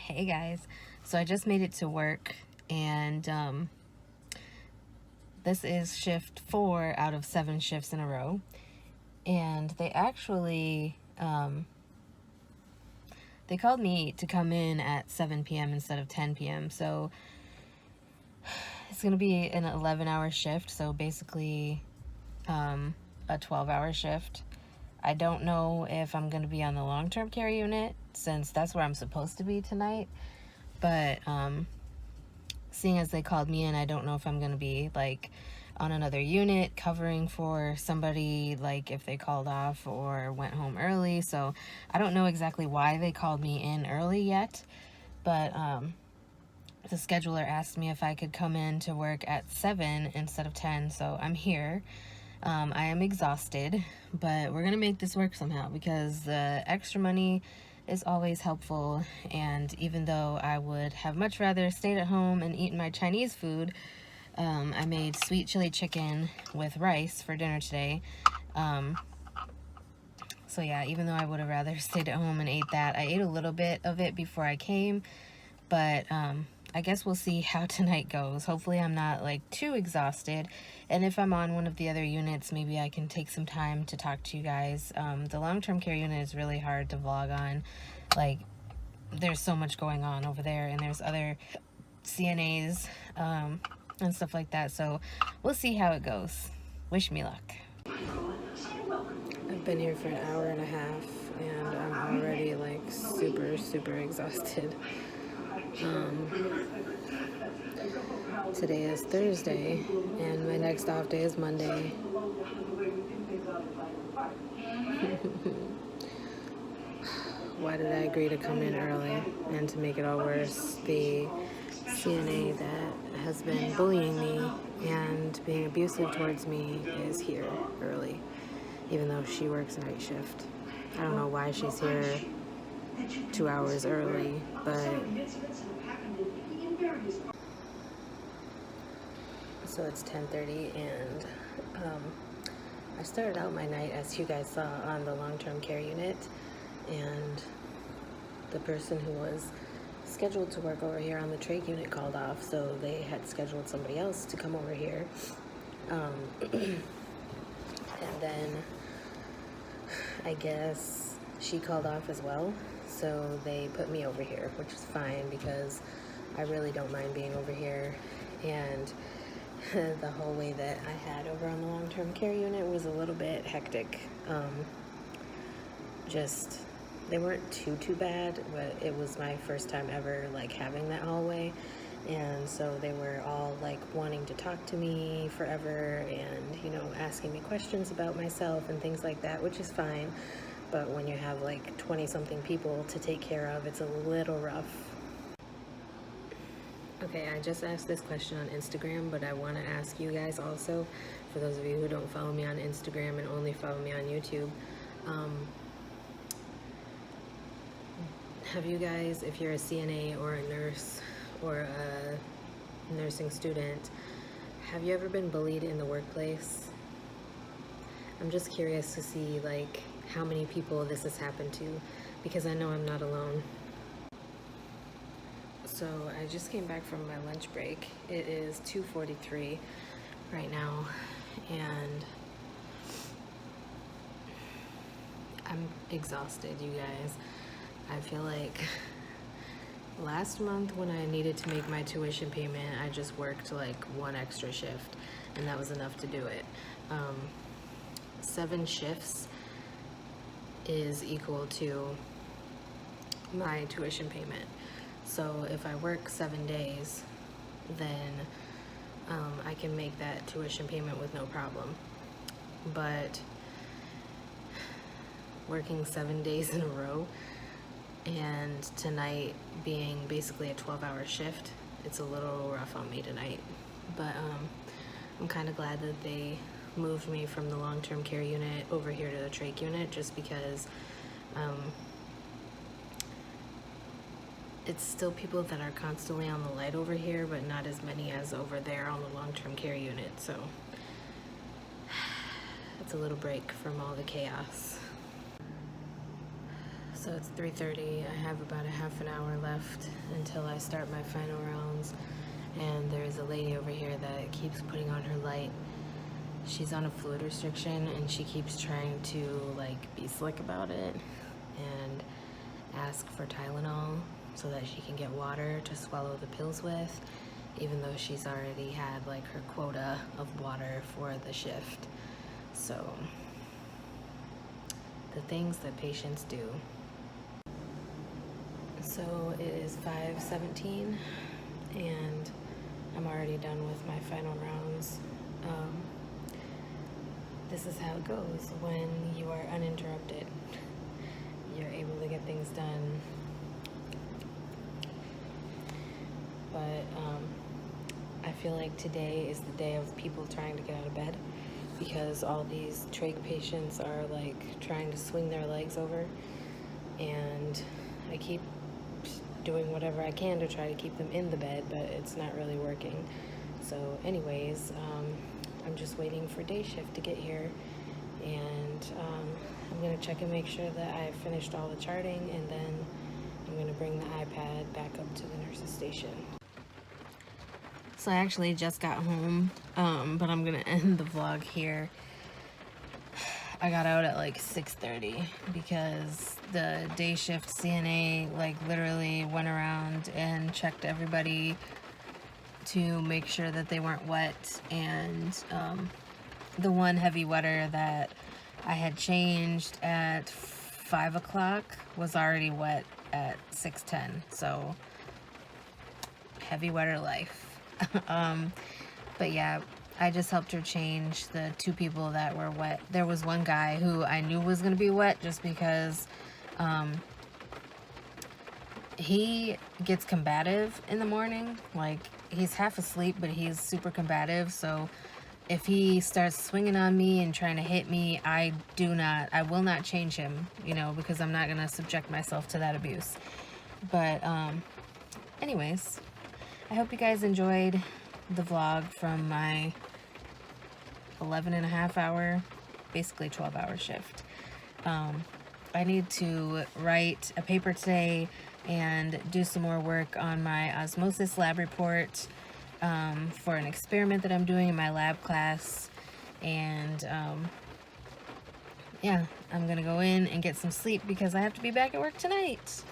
Hey guys, so I just made it to work, and this is shift 4 out of 7 shifts in a row, and they actually they called me to come in at 7 p.m. instead of 10 p.m. So it's gonna be an 11-hour shift, so basically a 12-hour shift. I don't know if I'm gonna be on the long-term care unit since that's where I'm supposed to be tonight, but seeing as they called me in, I don't know if I'm gonna be like on another unit covering for somebody, like if they called off or went home early. So I don't know exactly why they called me in early yet, but the scheduler asked me if I could come in to work at 7 instead of 10, so I'm here. I am exhausted, but we're gonna make this work somehow because the extra money is always helpful, and even though I would have much rather stayed at home and eaten my Chinese food, I made sweet chili chicken with rice for dinner today. So yeah, even though I would have rather stayed at home and ate that, I ate a little bit of it before I came, but I guess we'll see how tonight goes. Hopefully I'm not like too exhausted, and if I'm on one of the other units, maybe I can take some time to talk to you guys. The long-term care unit is really hard to vlog on. Like, there's so much going on over there, and there's other CNAs and stuff like that, so we'll see how it goes. Wish me luck. I've been here for an hour and a half, and I'm already like super exhausted. Today is Thursday, and my next off day is Monday. Why did I agree to come in early? And to make it all worse, the CNA that has been bullying me and being abusive towards me is here early, even though she works night shift. I don't know why she's here 2 hours early, but so it's 10:30, and I started out my night, as you guys saw, on the long-term care unit, and the person who was scheduled to work over here on the trach unit called off, so they had scheduled somebody else to come over here. And then I guess she called off as well, so they put me over here, which is fine because I really don't mind being over here. And the hallway that I had over on the long-term care unit was a little bit hectic. They weren't too bad, but it was my first time ever like having that hallway, and so they were all like wanting to talk to me forever and, you know, asking me questions about myself and things like that, which is fine, but when you have like 20 something people to take care of, it's a little rough. Okay, I just asked this question on Instagram, but I want to ask you guys also, for those of you who don't follow me on Instagram and only follow me on YouTube. Have you guys, if you're a CNA or a nurse or a nursing student, have you ever been bullied in the workplace? I'm just curious to see like how many people this has happened to, because I know I'm not alone. So I just came back from my lunch break. It is 2:43 right now, and I'm exhausted, you guys. I feel like last month when I needed to make my tuition payment, I just worked like one extra shift, and that was enough to do it. 7 shifts is equal to my tuition payment. So if I work 7 days, then I can make that tuition payment with no problem. But working 7 days in a row, and tonight being basically a 12-hour shift, it's a little rough on me tonight. But I'm kind of glad that they moved me from the long-term care unit over here to the trach unit, just because it's still people that are constantly on the light over here, but not as many as over there on the long-term care unit. So it's a little break from all the chaos. So So it's 3:30. I have about a half an hour left until I start my final rounds. And there's a lady over here that keeps putting on her light. She's on a fluid restriction and she keeps trying to like be slick about it and ask for Tylenol so that she can get water to swallow the pills with, even though she's already had like her quota of water for the shift. So the things that patients do. So it is 5:17 and I'm already done with my final rounds. This is how it goes when you are uninterrupted. You're able to get things done. But I feel like today is the day of people trying to get out of bed, because all these trach patients are like trying to swing their legs over, and I keep doing whatever I can to try to keep them in the bed, but it's not really working. So anyways, I'm just waiting for day shift to get here, and I'm gonna check and make sure that I've finished all the charting, and then I'm gonna bring the iPad back up to the nurse's station. So I actually just got home, but I'm gonna end the vlog here. I got out at like 6:30 because the day shift CNA like literally went around and checked everybody to make sure that they weren't wet, and the one heavy wetter that I had changed at 5 o'clock was already wet at 6:10, so heavy wetter life. But yeah, I just helped her change the two people that were wet. There was one guy who I knew was going to be wet just because he gets combative in the morning. Like, he's half asleep, but he's super combative. So if he starts swinging on me and trying to hit me, I will not change him, you know, because I'm not going to subject myself to that abuse. But anyways, I hope you guys enjoyed the vlog from my 11.5-hour, basically 12-hour shift. I need to write a paper today and do some more work on my osmosis lab report for an experiment that I'm doing in my lab class. And yeah, I'm gonna go in and get some sleep because I have to be back at work tonight.